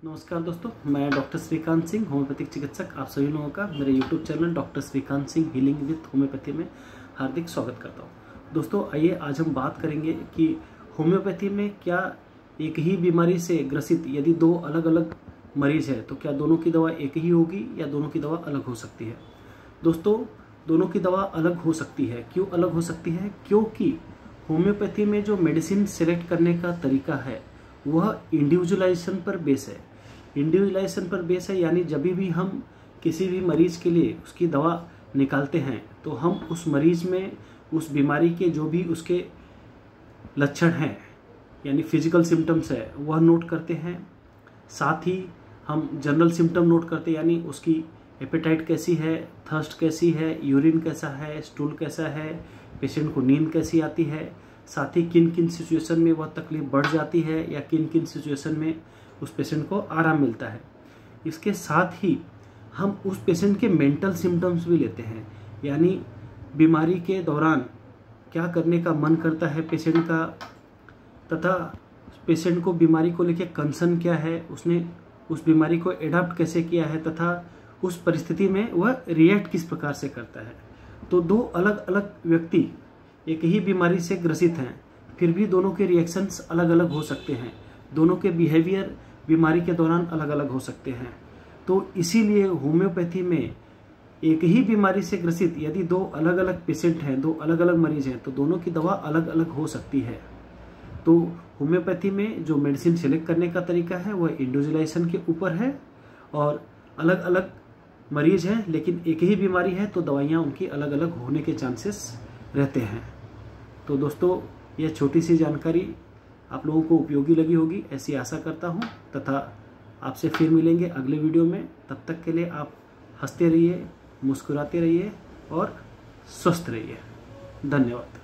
नमस्कार दोस्तों, मैं डॉक्टर श्रीकांत सिंह, होम्योपैथिक चिकित्सक। आप सभी लोगों का मेरे YouTube channel doctor Shrikant Singh healing with homeopathy में हार्दिक स्वागत करता हूं। दोस्तों आइए आज हम बात करेंगे कि होम्योपैथी में क्या एक ही बीमारी से ग्रसित यदि दो अलग अलग मरीज है तो क्या दोनों की दवा एक ही होगी या दोनों की दवा अलग हो सकती है। दोस्तों दोनों की दवा अलग हो सकती है। क्यों अलग हो सकती है? क्योंकि होम्योपैथी में जो मेडिसिन सेलेक्ट करने का तरीका है वह इंडिविजुअलाइजेशन पर बेस है। इंडिविजुअलाइजेशन पर बेस है यानी जब भी हम किसी भी मरीज के लिए उसकी दवा निकालते हैं तो हम उस मरीज में उस बीमारी के जो भी उसके लक्षण हैं यानी फिजिकल सिम्टम्स है वह नोट करते हैं। साथ ही हम जनरल सिम्टम नोट करते हैं यानी उसकी एपेटाइट कैसी है, थर्स्ट कैसी है, यूरिन कैसा है, स्टूल कैसा है, पेशेंट को नींद कैसी आती है, साथ ही किन किन सिचुएशन में वह तकलीफ बढ़ जाती है या किन किन सिचुएशन में उस पेशेंट को आराम मिलता है। इसके साथ ही हम उस पेशेंट के मेंटल सिम्टम्स भी लेते हैं यानी बीमारी के दौरान क्या करने का मन करता है पेशेंट का, तथा पेशेंट को बीमारी को लेकर कंसर्न क्या है, उसने उस बीमारी को एडाप्ट कैसे किया है तथा उस परिस्थिति में वह रिएक्ट किस प्रकार से करता है। तो दो अलग अलग व्यक्ति एक ही बीमारी से ग्रसित हैं, फिर भी दोनों के रिएक्शंस अलग अलग हो सकते हैं, दोनों के बिहेवियर बीमारी के दौरान अलग अलग हो सकते हैं। तो इसीलिए होम्योपैथी में एक ही बीमारी से ग्रसित यदि दो अलग अलग पेशेंट हैं, दो अलग अलग मरीज हैं तो दोनों की दवा अलग अलग हो सकती है। तो होम्योपैथी में जो मेडिसिन सेलेक्ट करने का तरीका है वह इंडिविजुअलाइजेशन के ऊपर है और अलग अलग मरीज हैं लेकिन एक ही बीमारी है तो दवाइयाँ उनकी अलग अलग होने के चांसेस रहते हैं। तो दोस्तों यह छोटी सी जानकारी आप लोगों को उपयोगी लगी होगी ऐसी आशा करता हूं, तथा आपसे फिर मिलेंगे अगले वीडियो में। तब तक के लिए आप हंसते रहिए, मुस्कुराते रहिए और स्वस्थ रहिए। धन्यवाद।